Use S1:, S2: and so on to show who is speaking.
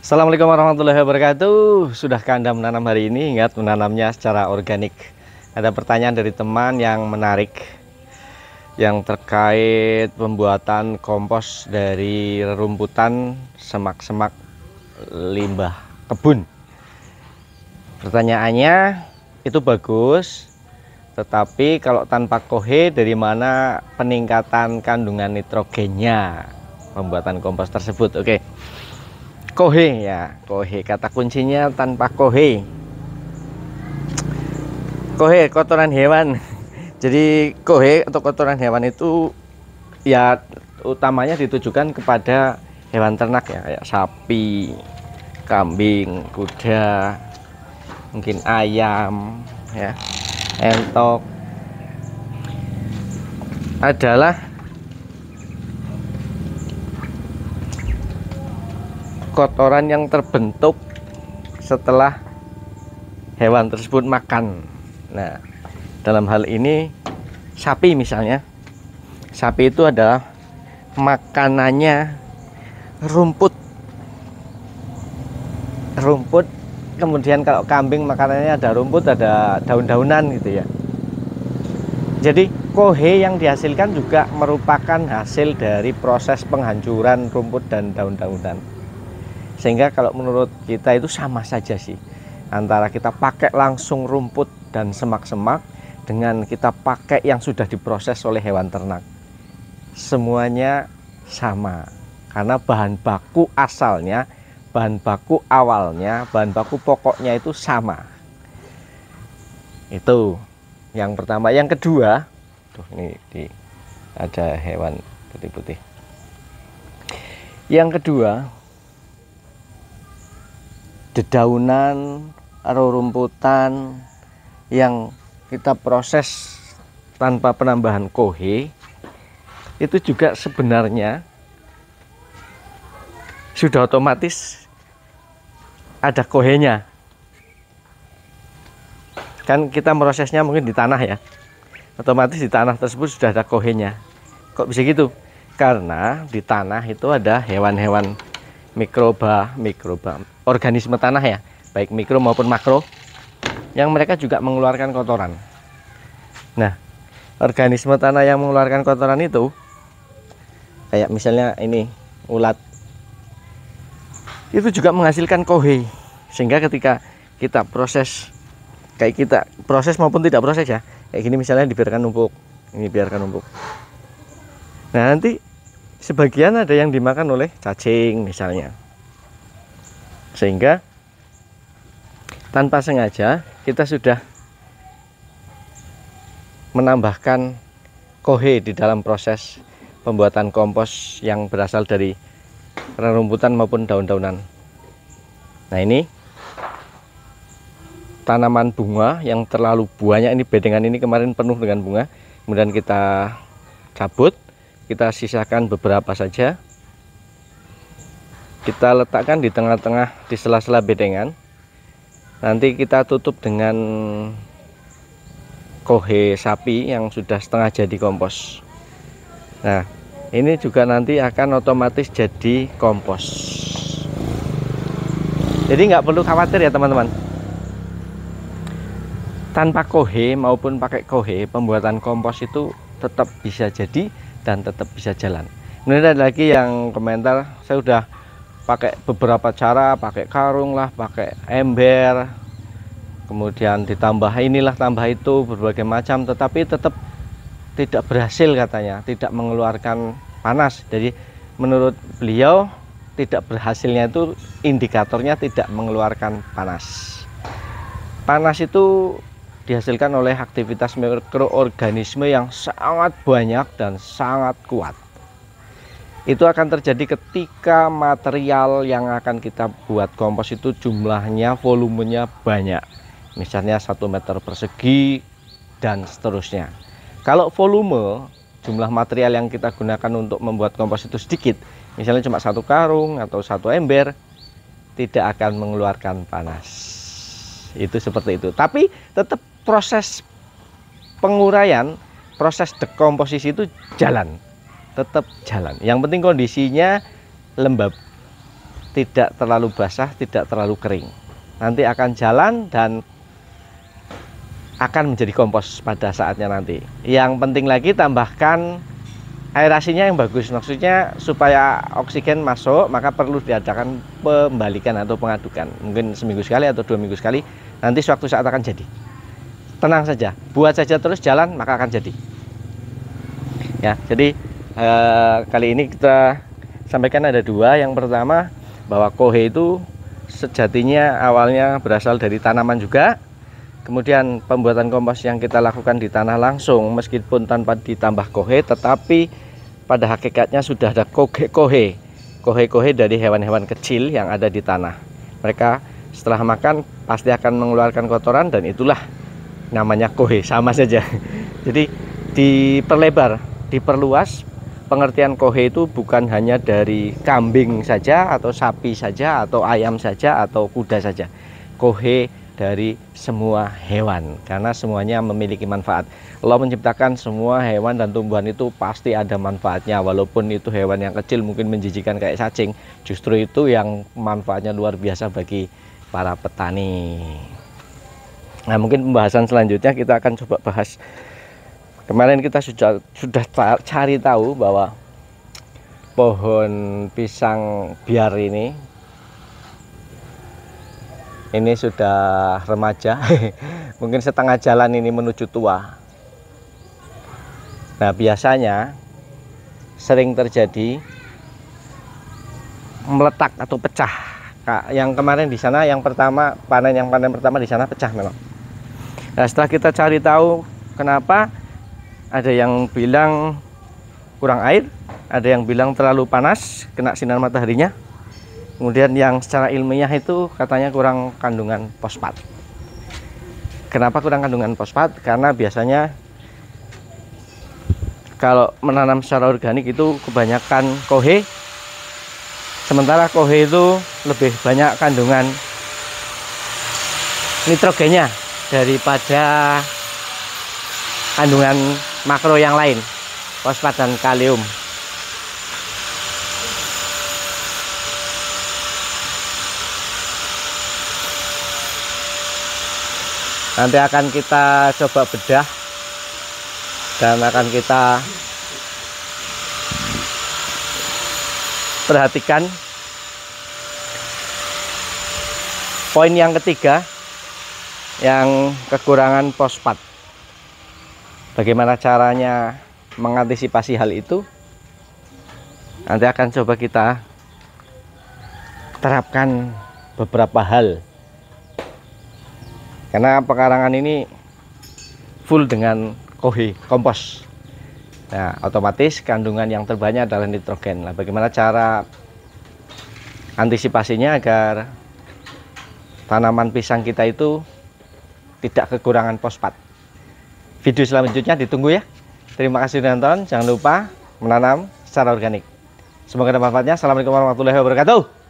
S1: Assalamualaikum warahmatullahi wabarakatuh. Sudahkah Anda menanam hari ini? Ingat, menanamnya secara organik. Ada pertanyaan dari teman yang menarik yang terkait pembuatan kompos dari rerumputan semak-semak limbah kebun. Pertanyaannya itu bagus, tetapi kalau tanpa kohe, dari mana peningkatan kandungan nitrogennya pembuatan kompos tersebut? Oke. Kohe ya, kohe kata kuncinya tanpa kohe. Kohe kotoran hewan. Jadi kohe atau kotoran hewan itu ya utamanya ditujukan kepada hewan ternak ya, kayak sapi, kambing, kuda, mungkin ayam ya, entok. Adalah kotoran yang terbentuk setelah hewan tersebut makan. Nah, dalam hal ini sapi misalnya, sapi itu adalah makanannya rumput, kemudian kalau kambing makanannya ada rumput, ada daun-daunan gitu ya. Jadi kohe yang dihasilkan juga merupakan hasil dari proses penghancuran rumput dan daun-daunan. Sehingga kalau menurut kita itu sama saja sih, antara kita pakai langsung rumput dan semak-semak dengan kita pakai yang sudah diproses oleh hewan ternak. Semuanya sama, karena bahan baku asalnya, bahan baku awalnya, bahan baku pokoknya itu sama. Itu yang pertama. Yang kedua, ada hewan putih-putih. Yang kedua, dedaunan, rerumputan yang kita proses tanpa penambahan kohe itu juga sebenarnya sudah otomatis ada kohenya. Kan kita prosesnya mungkin di tanah ya, otomatis di tanah tersebut sudah ada kohenya. Kok bisa gitu? Karena di tanah itu ada hewan-hewan mikroba, organisme tanah ya, baik mikro maupun makro, yang mereka juga mengeluarkan kotoran. Nah, organisme tanah yang mengeluarkan kotoran itu, kayak misalnya ini ulat, itu juga menghasilkan kohe. Sehingga ketika kita proses, kayak kita proses maupun tidak proses ya, kayak gini misalnya dibiarkan numpuk, ini biarkan numpuk. Nah, nanti sebagian ada yang dimakan oleh cacing misalnya, sehingga tanpa sengaja kita sudah menambahkan kohe di dalam proses pembuatan kompos yang berasal dari rerumputan maupun daun-daunan. Nah, ini tanaman bunga yang terlalu banyak, ini bedengan ini kemarin penuh dengan bunga, kemudian kita cabut, kita sisakan beberapa saja, kita letakkan di tengah-tengah, di sela-sela bedengan. Nanti kita tutup dengan kohe sapi yang sudah setengah jadi kompos. Nah, ini juga nanti akan otomatis jadi kompos. Jadi nggak perlu khawatir ya teman-teman, tanpa kohe maupun pakai kohe, pembuatan kompos itu tetap bisa jadi dan tetap bisa jalan. Kemudian ada lagi yang komentar, saya udah pakai beberapa cara, pakai karung lah, pakai ember, kemudian ditambah inilah, tambah itu, berbagai macam, tetapi tetap tidak berhasil katanya, tidak mengeluarkan panas. Jadi menurut beliau tidak berhasilnya itu indikatornya tidak mengeluarkan panas. Panas itu dihasilkan oleh aktivitas mikroorganisme yang sangat banyak dan sangat kuat. Itu akan terjadi ketika material yang akan kita buat kompos itu jumlahnya, volumenya banyak, misalnya 1 meter persegi dan seterusnya. Kalau volume, jumlah material yang kita gunakan untuk membuat kompos itu sedikit, misalnya cuma 1 karung atau 1 ember, tidak akan mengeluarkan panas. Itu seperti itu. Tapi tetap proses penguraian, proses dekomposisi itu jalan, tetap jalan. Yang penting kondisinya lembab. tidak terlalu basah, tidak terlalu kering. Nanti akan jalan dan akan menjadi kompos pada saatnya nanti. Yang penting lagi tambahkan aerasinya yang bagus, maksudnya supaya oksigen masuk, maka perlu diadakan pembalikan atau pengadukan, mungkin seminggu sekali atau 2 minggu sekali. Nanti suatu saat akan jadi. Tenang saja, buat saja terus jalan, maka akan jadi. Ya, jadi kali ini kita sampaikan ada 2. Yang pertama, bahwa kohe itu sejatinya awalnya berasal dari tanaman juga. Kemudian pembuatan kompos yang kita lakukan di tanah langsung, meskipun tanpa ditambah kohe, tetapi pada hakikatnya sudah ada kohe dari hewan-hewan kecil yang ada di tanah. Mereka setelah makan pasti akan mengeluarkan kotoran, dan itulah namanya kohe, sama saja. Jadi diperlebar, diperluas pengertian kohe itu bukan hanya dari kambing saja atau sapi saja atau ayam saja atau kuda saja. Kohe dari semua hewan, karena semuanya memiliki manfaat. Allah menciptakan semua hewan dan tumbuhan itu pasti ada manfaatnya, walaupun itu hewan yang kecil mungkin menjijikan kayak cacing, justru itu yang manfaatnya luar biasa bagi para petani. Nah, mungkin pembahasan selanjutnya kita akan coba bahas. Kemarin kita sudah cari tahu bahwa pohon pisang biar ini sudah remaja, mungkin setengah jalan ini menuju tua. Nah, biasanya sering terjadi meletak atau pecah. Yang kemarin di sana, yang panen pertama di sana pecah memang. Nah, setelah kita cari tahu kenapa, ada yang bilang kurang air, ada yang bilang terlalu panas kena sinar mataharinya. Kemudian yang secara ilmiah itu katanya kurang kandungan fosfat. Kenapa kurang kandungan fosfat? Karena biasanya kalau menanam secara organik itu kebanyakan kohe, sementara kohe itu lebih banyak kandungan nitrogennya daripada kandungan makro yang lain, fosfat dan kalium. Nanti akan kita coba bedah dan akan kita perhatikan. Poin yang ketiga, yang kekurangan fosfat. Bagaimana caranya mengantisipasi hal itu? Nanti akan coba kita terapkan beberapa hal. Karena pekarangan ini full dengan kohe, kompos. Nah, otomatis kandungan yang terbanyak adalah nitrogen. Nah, bagaimana cara antisipasinya agar tanaman pisang kita itu tidak kekurangan fosfat? Video selanjutnya ditunggu ya. Terima kasih sudah nonton. Jangan lupa menanam secara organik. Semoga ada manfaatnya. Assalamualaikum warahmatullahi wabarakatuh.